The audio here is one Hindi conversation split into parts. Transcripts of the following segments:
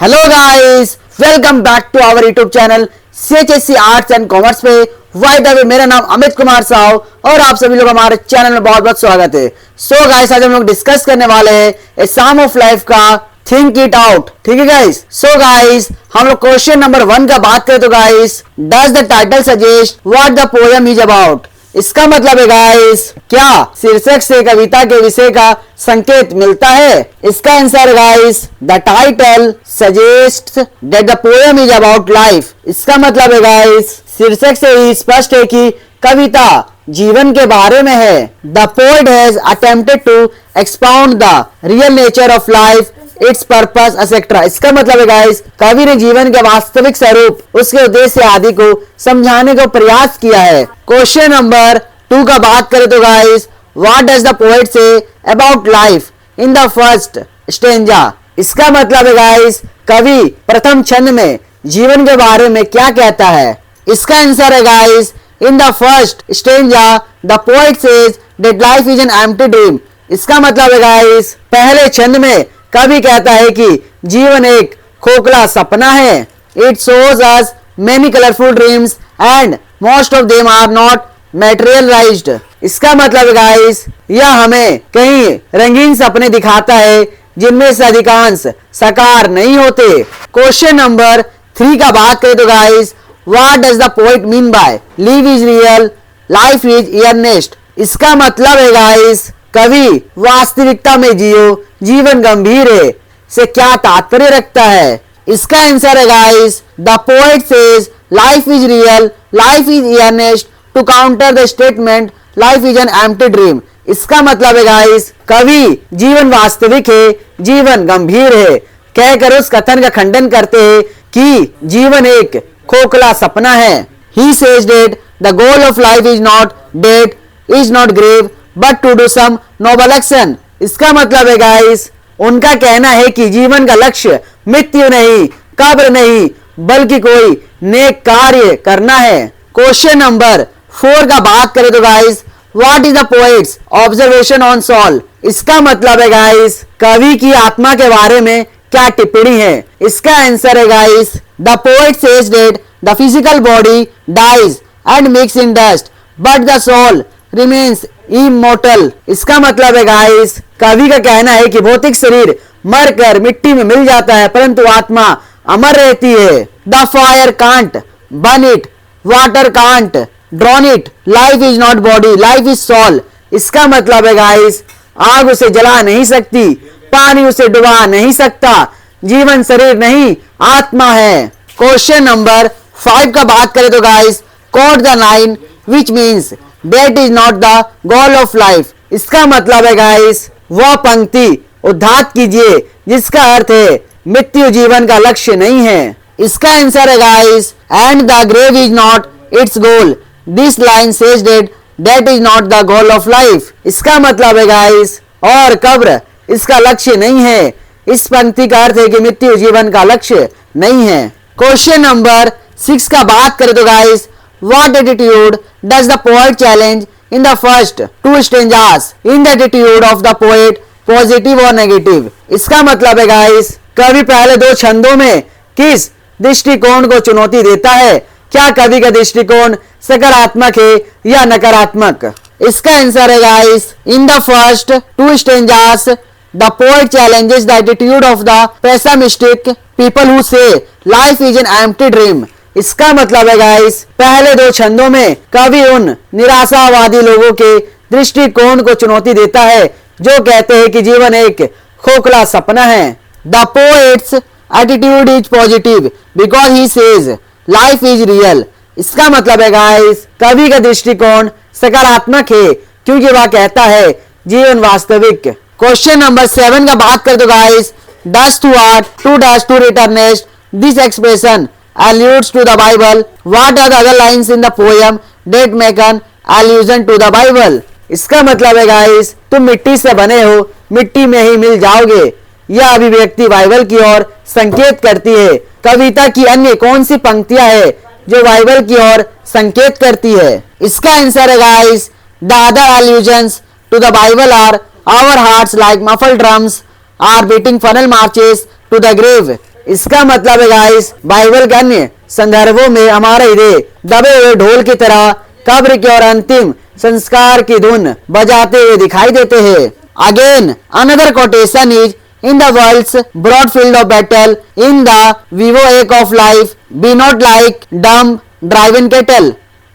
Hello guys, welcome back to our YouTube channel CHSC arts and commerce पे। वाई द वे, मेरा नाम अमित कुमार साव और आप सभी लोग हमारे चैनल में बहुत बहुत स्वागत है। सो गाइस, आज हम लोग डिस्कस करने वाले हैं ए साम ऑफ लाइफ का थिंक इट आउट। ठीक है गाइस। सो गाइस, हम लोग क्वेश्चन नंबर 1 का बात करें तो guys, does the title suggest what the poem is about. इसका मतलब है गाइस, क्या शीर्षक से कविता के विषय का संकेत मिलता है। इसका answer guys, the title suggest that the poem is about life. इसका मतलब है गाइस, शीर्षक से ही स्पष्ट है कि कविता जीवन के बारे में है। The poet has attempted to expound the real nature of life, its purpose etcetera. इसका मतलब है गाइस, कवि ने जीवन के वास्तविक स्वरूप, उसके उद्देश्य आदि को समझाने का प्रयास किया है। क्वेश्चन नंबर 2 का बात करें तो guys, what does the poet say about life in the first stanza. इसका मतलब है गाइस, कवि प्रथम छंद में जीवन के बारे में क्या कहता है। इसका आंसर है guys, in the first stanza the poet says that life is an empty dream. इसका मतलब है गाइस, पहले छंद में कवि कहता है कि जीवन एक खोखला सपना है। It shows us many colourful dreams and most of them are not materialised. इसका मतलब गाइस, यह हमें कई रंगीन सपने दिखाता है जिनमें से अधिकांश साकार नहीं होते। क्वेश्चन नंबर 3 का बात करें तो guys, what does the poet mean by life is real, life is earnest. इसका मतलब है गाइस, कवि वास्तविकता में जियो, जीवन गंभीर है से क्या तात्पर्य रखता है। इसका आंसर है guys, the poet says life is real, life is earnest to counter the statement life is an empty dream. इसका मतलब है गाइस, कवि जीवन वास्तविक है, जीवन गंभीर है कहकर उस कथन का खंडन करते हैं कि जीवन एक खोखला सपना है। He says that the goal of life is not death, is not grave but to do some noble action. इसका मतलब है गाइस, उनका कहना है कि जीवन का लक्ष्य मृत्यु नहीं, कब्र नहीं, बल्कि कोई नेक कार्य करना है। क्वेश्चन नंबर 4 का बात करें तो guys, what is the poet's observation on soul. इसका मतलब है गाइस, कवि की आत्मा के बारे में क्या टिप्पणी है। इसका आंसर है guys, the poet says that the physical body dies and mix in dust but the soul remains immortal. इसका मतलब है गाइस, कवि का कहना है कि भौतिक शरीर मरकर मिट्टी में मिल जाता है परंतु आत्मा अमर रहती है। The fire can't burn it, water can't drown it, life is not body, life is soul. इसका मतलब है गाइस, आग उसे जला नहीं सकती, पानी उसे डुबा नहीं सकता, जीवन शरीर नहीं आत्मा है। क्वेश्चन नंबर 5 का बात करें तो guys, quote the line which means that is not the goal of life. इसका मतलब है गाइस, वह पंक्ति उद्धात कीजिए जिसका अर्थ है मृत्यु जीवन का लक्ष्य नहीं है। इसका आंसर है guys, and the grave is not its goal, this line says that is not the goal of life. इसका मतलब है गाइस, और कब्र इसका लक्ष्य नहीं है। इस पंक्ति का अर्थ है कि मृत्यु जीवन का लक्ष्य नहीं है। क्वेश्चन नंबर 6 का बात करें तो guys, what attitude does the poet challenge in the first 2 stanzas? In the attitude of the poet, positive or negative? इसका मतलब है गाइस, कवि पहले 2 छंदों में किस दृष्टिकोण को चुनौती देता है। क्या कवि का दृष्टिकोण सकारात्मक है या नकारात्मक। इसका आंसर है guys, in the first 2 stanzas the poet challenges the attitude of the pessimistic people who say life is an empty dream. इसका मतलब है गाइस, पहले 2 छंदों में कवि उन निराशावादी लोगों के दृष्टिकोण को चुनौती देता है जो कहते हैं कि जीवन एक खोखला सपना है। The poets attitude is positive because he says life is real. इसका मतलब है गाइस, कवि का दृष्टिकोण सकारात्मक है क्योंकि वह कहता है जीवन वास्तविक। क्वेश्चन नंबर 7 का बात कर दो guys, dust to art to dust to returnest, this expression alludes to the Bible. What are the other lines in the poem that make an allusion to the Bible? इसका मतलब है गाइस, तुम मिट्टी से बने हो, मिट्टी में ही मिल जाओगे। यह अभिव्यक्ति बाइबल की ओर संकेत करती है। कविता की अन्य कौन सी पंक्तियां हैं जो बाइबल की ओर संकेत करती है। इसका आंसर है guys, the other allusions to the Bible are our hearts like muffled drums are beating funnel marches to the grave. इसका मतलब है गाइस बाइबल के अन्य संदर्भों में हमारा हृदय दबे हुए ढोल की तरह कब्र की और अंतिम संस्कार की धुन बजाते हुए दिखाई देते हैं। Again another quotation is in the world's broad field of battle in the vivo ache of life be not like dumb driven cattle।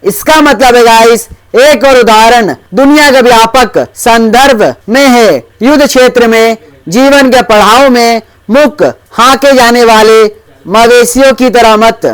इसका मतलब है गाइस एक और उदाहरण दुनिया के व्यापक संदर्भ में है, युद्ध क्षेत्र में जीवन के पड़ाव में मुक हाके जाने वाले मवेशियों की तरह मत।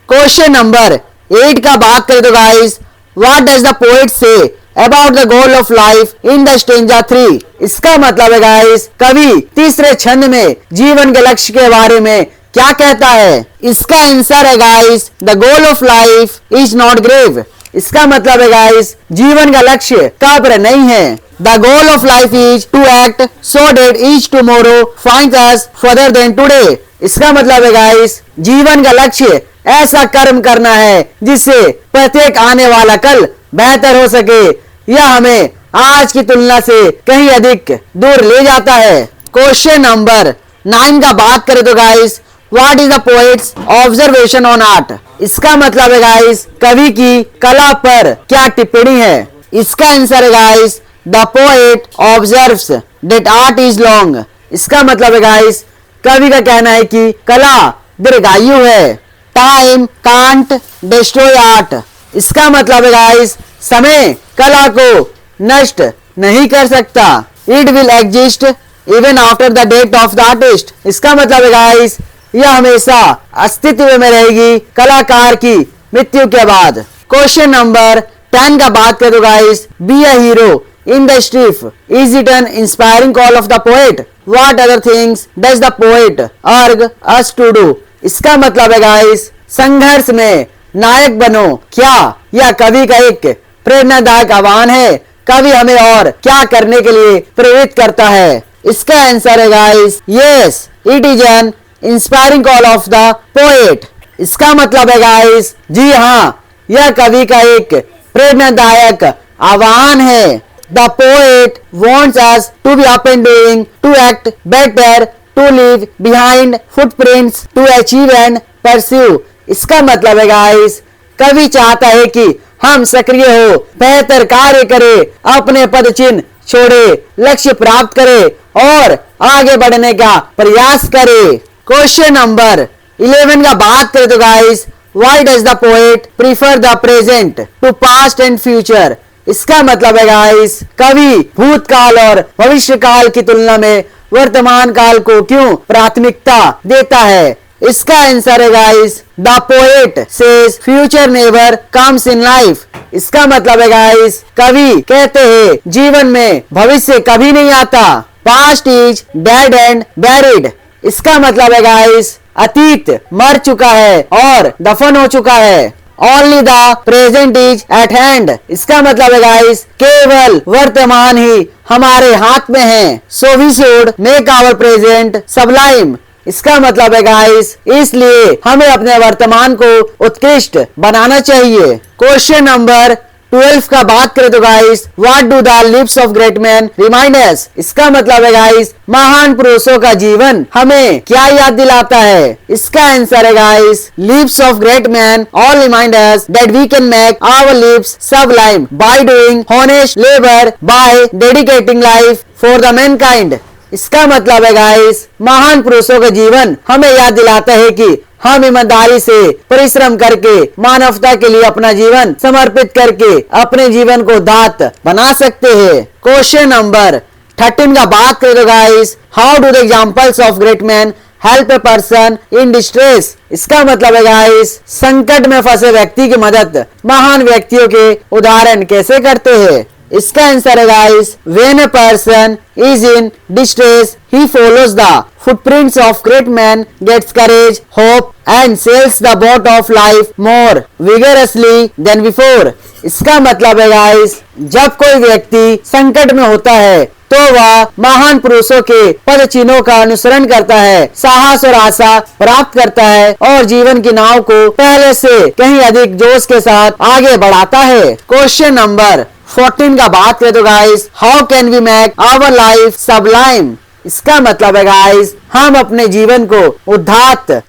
क्वेश्चन नंबर 8 का बात करें तो guys what does the poet say about the goal of life in the stanza 3। इसका मतलब है गाइस कवि तीसरे छंद में जीवन के लक्ष्य के बारे में क्या कहता है। इसका आंसर है guys the goal of life is not grave. इसका मतलब है गाइस जीवन का लक्ष्य कब्र नहीं है। The goal of life is to act so that each tomorrow finds us further than today. इसका मतलब है गाइस जीवन का लक्ष्य ऐसा कर्म करना है जिससे प्रत्येक आने वाला कल बेहतर हो सके, यह हमें आज की तुलना से कहीं अधिक दूर ले जाता है। क्वेश्चन नंबर 9 का बात करें तो guys what is the poet's observation on art. इसका मतलब है गाइस कवि की कला पर क्या टिप्पणी है। इसका आंसर है guys the poet observes that art is long. इसका मतलब है गाइस कवि का कहना है कि कला दीर्घायु है। Time can't destroy art. इसका मतलब है गाइस समय कला को नष्ट नहीं कर सकता। It will exist even after the death of the artist. इसका मतलब है गाइस यह हमेशा अस्तित्व में रहेगी कलाकार की मृत्यु के बाद। क्वेश्चन नंबर 10 का बात करें तो guys be a hero in the street is it N inspiring call of the poet. What other things does the poet अर्ग अस टू डू। इसका मतलब है गाइस संघर्ष में नायक बनो, क्या यह कवि का एक प्रेरणादायक आह्वान है। कवि हमें और क्या करने के लिए प्रेरित करता है। इसका आंसर है guys yes it is an inspiring call of the poet. इसका मतलब है गाइस जी हाँ यह कवि का एक प्रेरणादायक आह्वान है। The poet wants us to be up and doing, to act better, to leave behind footprints, to achieve and pursue. इसका मतलब है गाइस कवि चाहता है कि हम सक्रिय हो, बेहतर कार्य करें, अपने पद चिन्ह छोड़े, लक्ष्य प्राप्त करें और आगे बढ़ने का प्रयास करें। क्वेश्चन नंबर 11 का बात करें तो guys why does the poet prefer the present to past and future. इसका मतलब है गाइस कवि भूतकाल और भविष्य काल की तुलना में वर्तमान काल को क्यों प्राथमिकता देता है। इसका आंसर है guys the poet says future never comes in life. इसका मतलब है गाइस कवि कहते हैं जीवन में भविष्य कभी नहीं आता। Past is dead and buried. इसका मतलब है गाइस अतीत मर चुका है और दफन हो चुका है। Only the present is eight hand. इसका मतलब है गाइस केवल वर्तमान ही हमारे हाथ में है। So we should make our present sublime. इसका मतलब है गाइस इसलिए हमें अपने वर्तमान को उत्कृष्ट बनाना चाहिए। क्वेश्चन नंबर 12 का बात करें तो guys what do the lips of great man remind us. इसका मतलब है गाइस महान पुरुषों का जीवन हमें क्या याद दिलाता है। इसका आंसर है guys lives of great man all remind us that we can make our lives sublime by doing honest labour, by dedicating life for the mankind. इसका मतलब है गाइस महान पुरुषों का जीवन हमें याद दिलाता है कि हम ईमानदारी से परिश्रम करके मानवता के लिए अपना जीवन समर्पित करके अपने जीवन को दात बना सकते हैं। क्वेश्चन नंबर 13 का बात करें तो guys how do the examples of great man help a person in distress. इसका मतलब है गाइस संकट में फंसे व्यक्ति की मदद महान व्यक्तियों के उदाहरण कैसे करते हैं। इसका आंसर है guys when a person is in distress he follows the footprints of great man, gets courage, hope and sails the boat of life more vigorously than before. इसका मतलब है गाइस जब कोई व्यक्ति संकट में होता है तो वह महान पुरुषों के पद चिन्हों का अनुसरण करता है, साहस और आशा प्राप्त करता है और जीवन की नाव को पहले से कहीं अधिक जोश के साथ आगे बढ़ाता है। क्वेश्चन नंबर 14 का बात करें तो guys how can we make our life sublime. इसका मतलब है गाइस हम अपने जीवन को उदात्त।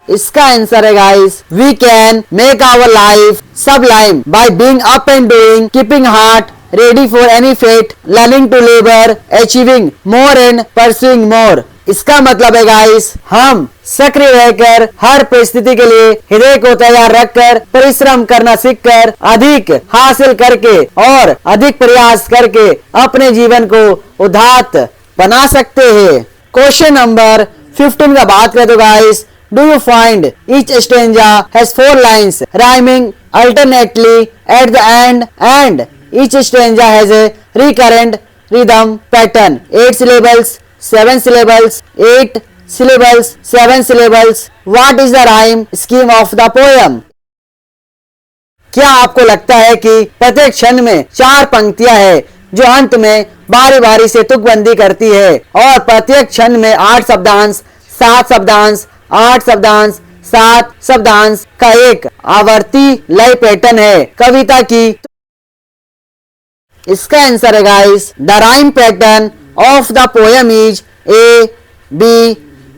इसका आंसर है guys we can make our life sublime by being up and doing, keeping heart ready for any fate, learning to labour, achieving more and pursuing more. इसका मतलब है गाइस हम सक्रिय रहकर हर परिस्थिति के लिए हृदय को तैयार रखकर परिश्रम करना सीखकर अधिक हासिल करके और अधिक प्रयास करके अपने जीवन को उदात्त बना सकते हैं। क्वेश्चन नंबर 15 का बात करें तो guys do you find each stanza has 4 lines rhyming alternately at the end and each stanza has a recurrent rhythm pattern 8 syllables 7 syllables 8 syllables 7 syllables what is the rhyme scheme of the poem? क्या आपको लगता है कि प्रत्येक छंद में 4 पंक्तियां हैं जो अंत में बारी बारी से तुकबंदी करती है और प्रत्येक छंद में 8 शब्दांश 7 शब्दांश 8 शब्दांश 7 शब्दांश का एक आवर्ती लय पैटर्न है कविता की? इसका आंसर है guys the rhyme pattern of the poem is A B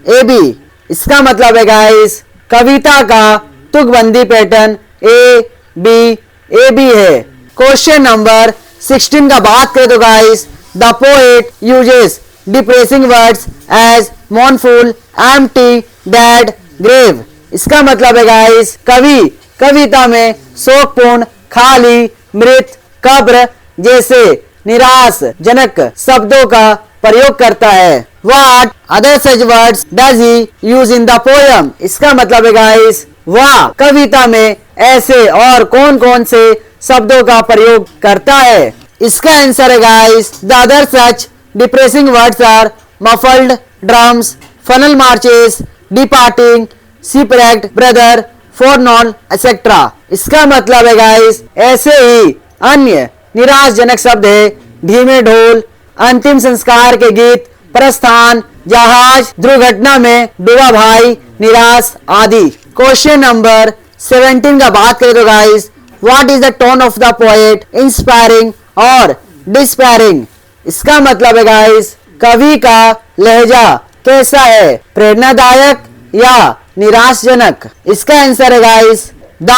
A B. इसका मतलब है गाइस कविता का तुकबंदी pattern A B A B है। क्वेश्चन नंबर 16 का बात करें तो guys the poet uses depressing words as mournful, empty, dead, grave। इसका मतलब है गाइस कवि कविता में शोकपूर्ण, खाली, मृत, कब्र जैसे निराशजनक शब्दों का प्रयोग करता है। What other such words does he use in the poem? इसका मतलब है गाइस वह कविता में ऐसे और कौन कौन से शब्दों का प्रयोग करता है? इसका आंसर है guys the other such depressing words are muffled drums, funnel marches, departing, shipwrecked brother, forlorn, etc। इसका मतलब है गाइस ऐसे ही अन्य निराशजनक शब्द है धीमे ढोल, अंतिम संस्कार के गीत, प्रस्थान, जहाज, दुर्घटना में डूबा भाई, निराश आदि। क्वेश्चन नंबर 17 का बात करें तो guys what is the tone of the poet inspiring और डिस्पायरिंग? इसका मतलब है गाइस कवि का लहजा कैसा है, प्रेरणादायक या निराशजनक? इसका आंसर है guys the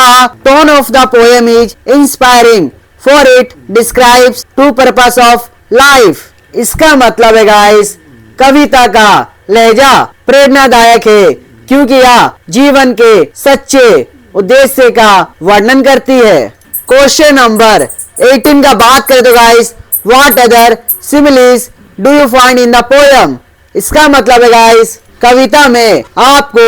tone of the poem is inspiring for it describes true purpose of life. इसका मतलब है गाइस कविता का लहजा प्रेरणादायक है क्योंकि यह जीवन के सच्चे उद्देश्य का वर्णन करती है। क्वेश्चन नंबर 18 का बात करें तो guys what other similes do you find in the poem? इसका मतलब है गाइस कविता में आपको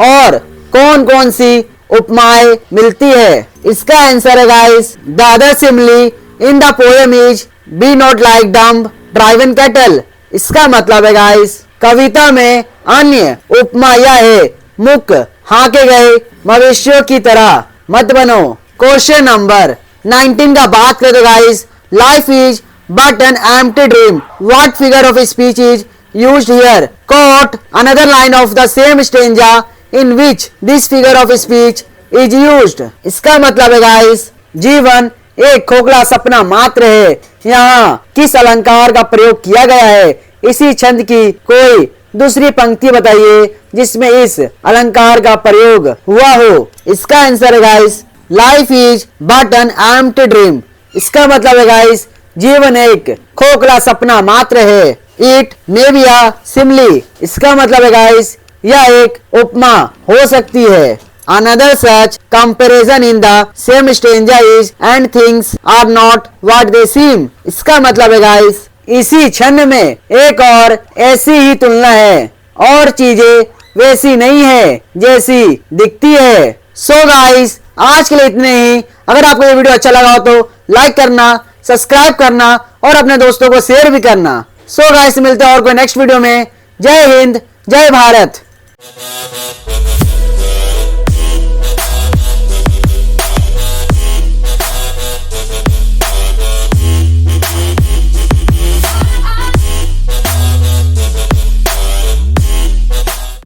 और कौन कौन सी उपमाएं मिलती है? इसका आंसर है guys the other simile in the poem is be not like dumb driven cattle. इसका मतलब है गाइस कविता में अन्य उपमा यह है मुक हाके गए मवेशियों की तरह मत बनो। क्वेश्चन नंबर 19 का बात करें तो guys life is but an empty dream. What figure of speech is used here? Quote another line of the same stanza in which this figure of speech is used. इसका मतलब है गाइस जीवन एक खोखला सपना मात्र है। यहाँ किस अलंकार का प्रयोग किया गया है? इसी छंद की कोई दूसरी पंक्ति बताइए जिसमें इस अलंकार का प्रयोग हुआ हो। इसका आंसर है guys life is but N empty dream. इसका मतलब है गाइस जीवन एक खोखला सपना मात्र है। It may be a simile. इसका मतलब है गाइस यह एक उपमा हो सकती है। Another such comparison in the same stanza is and things are not what they seem. इसका मतलब है गाइस इसी छंद में एक और ऐसी ही तुलना है और चीजें वैसी नहीं है जैसी दिखती है। सो गाइस आज के लिए इतने ही। अगर आपको ये वीडियो अच्छा लगा हो तो लाइक करना, सब्सक्राइब करना और अपने दोस्तों को शेयर भी करना। सो गाइस मिलते हैं और कोई नेक्स्ट वीडियो में। जय हिंद, जय भारत।